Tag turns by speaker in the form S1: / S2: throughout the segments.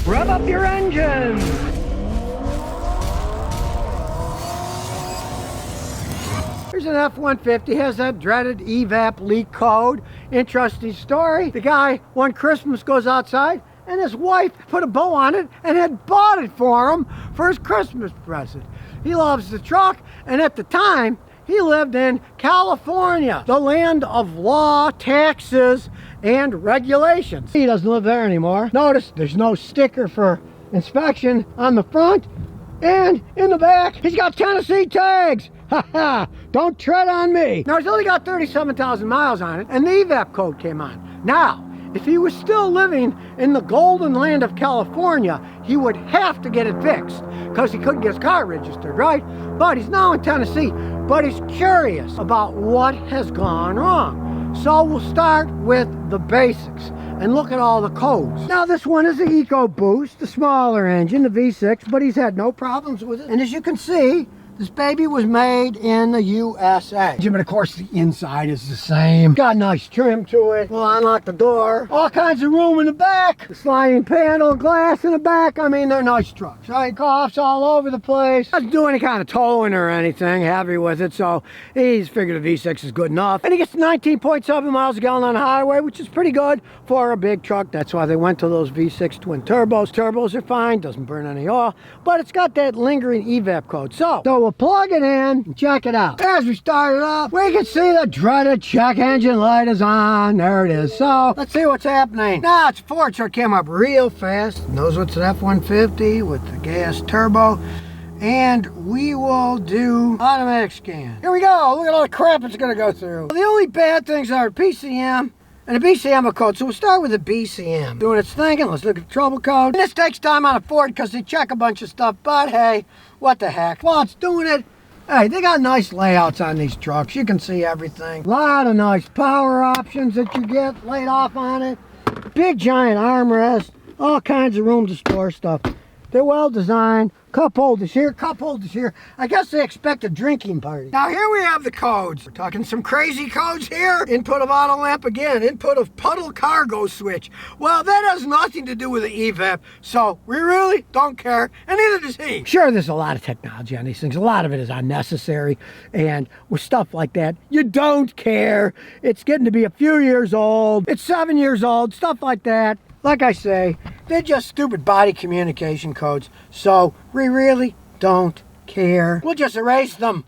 S1: Rev up your engines. Here's an F-150, has that dreaded evap leak code. Interesting story. The guy one Christmas goes outside and his wife put a bow on it and had bought it for him for his Christmas present. He loves the truck, and at the time he lived in California, the land of law, taxes, and regulations. He doesn't live there anymore. Notice there's no sticker for inspection on the front, and in the back he's got Tennessee tags. Ha ha, don't tread on me. Now he's only got 37,000 miles on it, and the evap code came on. Now, if he was still living in the golden land of California, he would have to get it fixed because he couldn't get his car registered, right? But he's now in Tennessee, but he's curious about what has gone wrong. So we'll start with the basics and look at all the codes. Now this one is the EcoBoost, the smaller engine, the V6, but he's had no problems with it. And as you can see, this baby was made in the USA. But of course the inside is the same. Got nice trim to it. We'll unlock the door. All kinds of room in the back. The sliding panel, glass in the back. I mean, they're nice trucks, right? Coughs all over the place. Doesn't do any kind of towing or anything heavy with it, so he's figured the V6 is good enough. And he gets 19.7 miles a gallon on the highway, which is pretty good for a big truck. That's why they went to those V6 twin turbos. Turbos are fine, doesn't burn any oil, but it's got that lingering evap code. So we'll plug it in and check it out. As we start it up, we can see the dreaded check engine light is on. There it is. So let's see what's happening. Now it's Ford, so it came up real fast. Knows what's an F-150 with the gas turbo. And we will do automatic scan. Here we go. Look at all the crap it's going to go through. The only bad things are PCM and a BCM code. So we'll start with the BCM. Doing its thinking. Let's look at the trouble code. And this takes time on a Ford because they check a bunch of stuff. But hey, what the heck. While it's doing it, hey, they got nice layouts on these trucks. You can see everything. A lot of nice power options that you get laid off on it. Big giant armrest. All kinds of room to store stuff. They're well designed. Cup holders here, cup holders here. I guess they expect a drinking party. Now here we have the codes. We're talking some crazy codes here. Input of auto lamp again. Input of puddle cargo switch. Well, that has nothing to do with the evap, so we really don't care, and neither does he. Sure, there's a lot of technology on these things. A lot of it is unnecessary, and with stuff like that, you don't care. It's getting to be a few years old. It's 7 years old, stuff like that. Like I say, they're just stupid body communication codes, so we really don't care. We'll just erase them.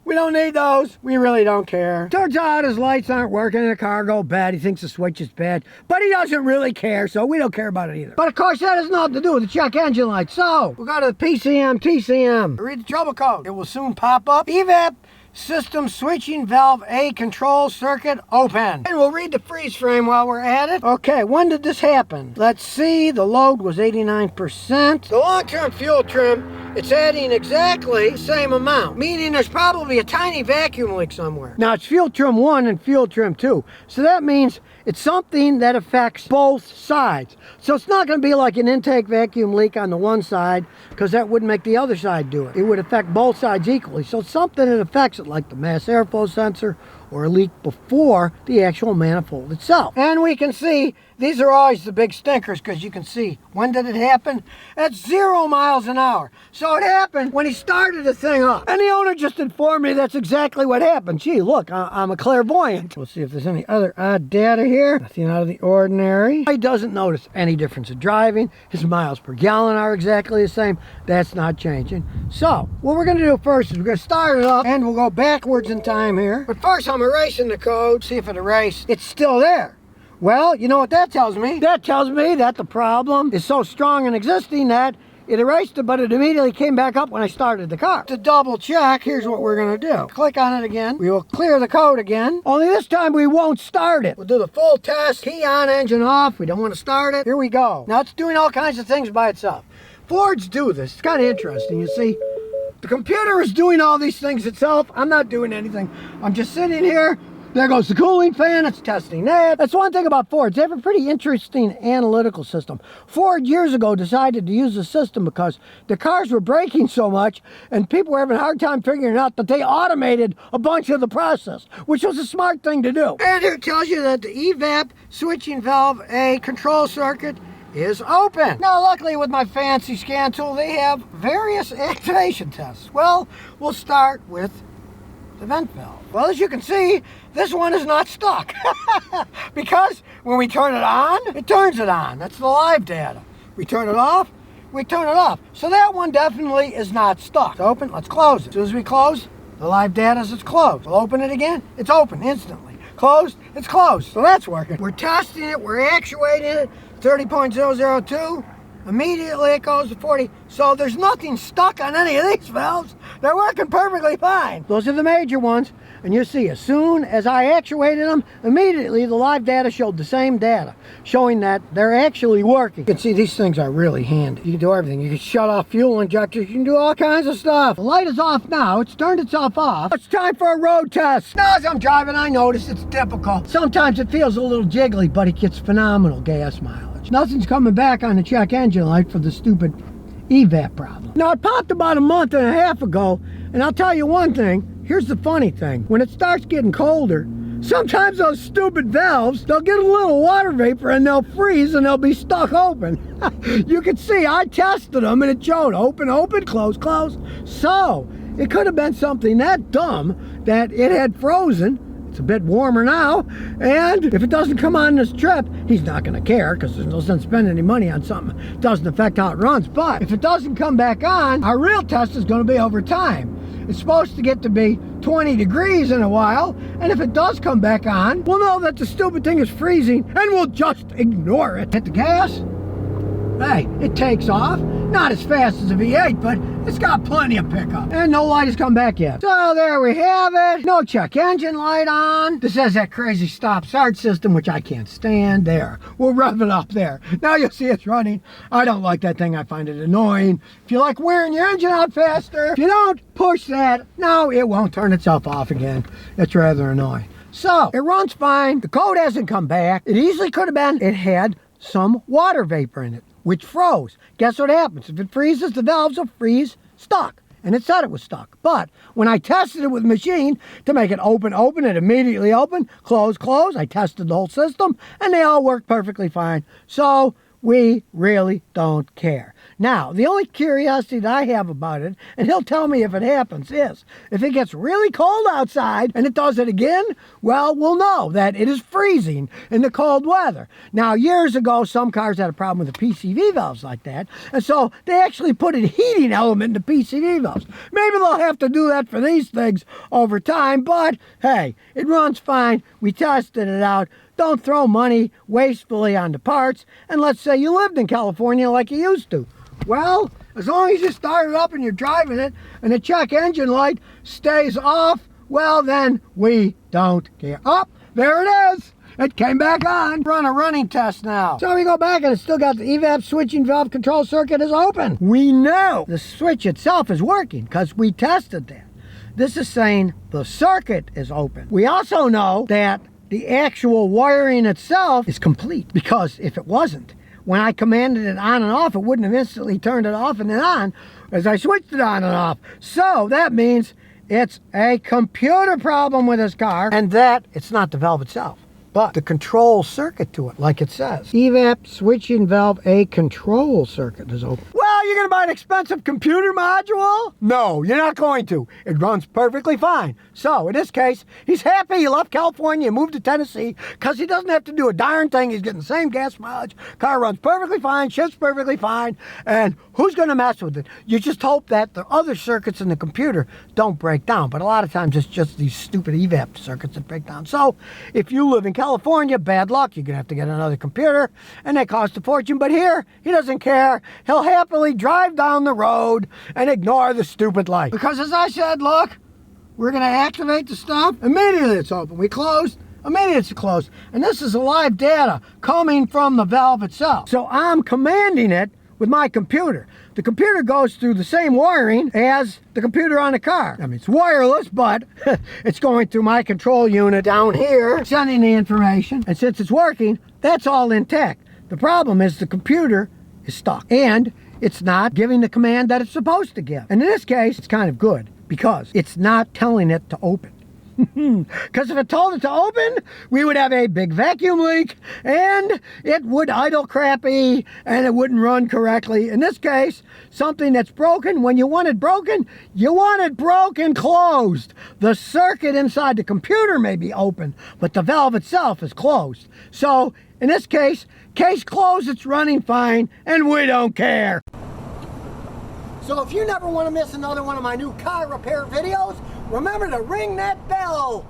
S1: We don't need those. We really don't care. Turns out his lights aren't working in the cargo bed. He thinks the switch is bad, but he doesn't really care, so we don't care about it either. But of course, that has nothing to do with the check engine light. So we'll go to the PCM, TCM. Read the trouble code. It will soon pop up. Evap system switching valve A control circuit open. And we'll read the freeze frame while we're at it. Okay, when did this happen? Let's see, the load was 89%. The long-term fuel trim, it's adding exactly the same amount, meaning there's probably a tiny vacuum leak somewhere. Now it's fuel trim 1 and fuel trim 2, so that means it's something that affects both sides. So it's not going to be like an intake vacuum leak on the one side, because that wouldn't make the other side do it. It would affect both sides equally. So it's something that affects it, like the mass airflow sensor or a leak before the actual manifold itself. And we can see these are always the big stinkers, because you can see, when did it happen? At 0 miles an hour. So it happened when he started the thing up. And the owner just informed me that's exactly what happened. Gee, look, I'm a clairvoyant. We'll see if there's any other odd data here. Nothing out of the ordinary. He doesn't notice any difference in driving. His miles per gallon are exactly the same. That's not changing. So what we're going to do first is we're going to start it up, and we'll go backwards in time here. But first I'm erasing the code. See if it erased. It's still there. Well, you know what that tells me? That tells me that the problem is so strong and existing that it erased it, but it immediately came back up when I started the car. To double check, here's what we're going to do. Click on it again. We will clear the code again. Only this time we won't start it. We'll do the full test. Key on, engine off. We don't want to start it. Here we go. Now it's doing all kinds of things by itself. Fords do this. It's kind of interesting. You see, the computer is doing all these things itself. I'm not doing anything. I'm just sitting here. There goes the cooling fan, it's testing that. That's one thing about Ford. They have a pretty interesting analytical system. Ford years ago decided to use the system because the cars were braking so much and people were having a hard time figuring out that they automated a bunch of the process, which was a smart thing to do. And here it tells you that the evap switching valve A control circuit is open. Now, luckily with my fancy scan tool, they have various activation tests. Well, we'll start with the vent valve. Well, as you can see, this one is not stuck because when we turn it on, it turns it on. That's the live data. We turn it off, we turn it off. So that one definitely is not stuck. It's open, let's close it. As soon as we close, the live data is it's closed. We'll open it again, it's open instantly. Closed, it's closed. So that's working. We're testing it, we're actuating it, 30.002. Immediately it goes to 40. So there's nothing stuck on any of these valves. They're working perfectly fine. Those are the major ones. And you see, as soon as I actuated them, immediately the live data showed the same data, showing that they're actually working. You can see these things are really handy. You can do everything. You can shut off fuel injectors. You can do all kinds of stuff. The light is off now. It's turned itself off. It's time for a road test. Now, as I'm driving, I notice it's typical. Sometimes it feels a little jiggly, but it gets phenomenal gas mileage. Nothing's coming back on the check engine light for the stupid evap problem. Now, it popped about a month and a half ago, and I'll tell you one thing. Here's the funny thing. When it starts getting colder, sometimes those stupid valves, they'll get a little water vapor and they'll freeze and they'll be stuck open. You can see I tested them and it showed open, open, close, close. So it could have been something that dumb that it had frozen. It's a bit warmer now, and if it doesn't come on this trip, he's not going to care because there's no sense spending any money on something that doesn't affect how it runs. But if it doesn't come back on, our real test is going to be over time. It's supposed to get to be 20 degrees in a while, and if it does come back on, we'll know that the stupid thing is freezing, and we'll just ignore it. Hit the gas. Hey, it takes off. Not as fast as a V8, but it's got plenty of pickup. And no light has come back yet. So there we have it. No check engine light on. This has that crazy stop-start system, which I can't stand. There. We'll rev it up there. Now you'll see it's running. I don't like that thing. I find it annoying. If you like wearing your engine out faster, if you don't push that, no, it won't turn itself off again. It's rather annoying. So, it runs fine. The code hasn't come back. It easily could have been it had some water vapor in it, which froze. Guess what happens? If it freezes, the valves will freeze stuck. And it said it was stuck. But when I tested it with the machine to make it open, open, it immediately opened, close, close. I tested the whole system, and they all worked perfectly fine. So we really don't care. Now, the only curiosity that I have about it, and he'll tell me if it happens, is if it gets really cold outside and it does it again, well, we'll know that it is freezing in the cold weather. Now, years ago, some cars had a problem with the PCV valves like that, and so they actually put a heating element in the PCV valves. Maybe they'll have to do that for these things over time, but hey, it runs fine. We tested it out. Don't throw money wastefully on the parts, and let's say you lived in California like you used to. Well, as long as you start it up and you're driving it and the check engine light stays off, well then we don't care. Oh, there it is. It came back on. Run a running test now. So we go back and it's still got the evap switching valve control circuit is open. We know the switch itself is working because we tested that. This is saying the circuit is open. We also know that the actual wiring itself is complete because if it wasn't, when I commanded it on and off, it wouldn't have instantly turned it off and then on as I switched it on and off. So that means it's a computer problem with this car, and that it's not the valve itself, but the control circuit to it, like it says. Evap switching valve A control circuit is open. Well, you're going to buy an expensive computer module? No, you're not going to. It runs perfectly fine. So, in this case, he's happy he left California and moved to Tennessee because he doesn't have to do a darn thing. He's getting the same gas mileage. Car runs perfectly fine, shifts perfectly fine, and who's going to mess with it? You just hope that the other circuits in the computer don't break down, but a lot of times it's just these stupid evap circuits that break down. So, if you live in California, bad luck. You're going to have to get another computer, and they cost a fortune. But here, he doesn't care. He'll happily drive down the road and ignore the stupid light. Because as I said, look, we're going to activate the stuff. Immediately it's open. We closed. Immediately it's closed. And this is a live data coming from the valve itself. So I'm commanding it with my computer. The computer goes through the same wiring as the computer on the car. I mean, it's wireless, but it's going through my control unit down here, sending the information. And since it's working, that's all intact. The problem is the computer is stuck, and it's not giving the command that it's supposed to give. And in this case, it's kind of good, because it's not telling it to open. Because if it told it to open, we would have a big vacuum leak, and it would idle crappy, and it wouldn't run correctly. In this case, something that's broken, when you want it broken closed. The circuit inside the computer may be open, but the valve itself is closed. So, in this case closed, it's running fine, and we don't care. So if you never want to miss another one of my new car repair videos, remember to ring that bell.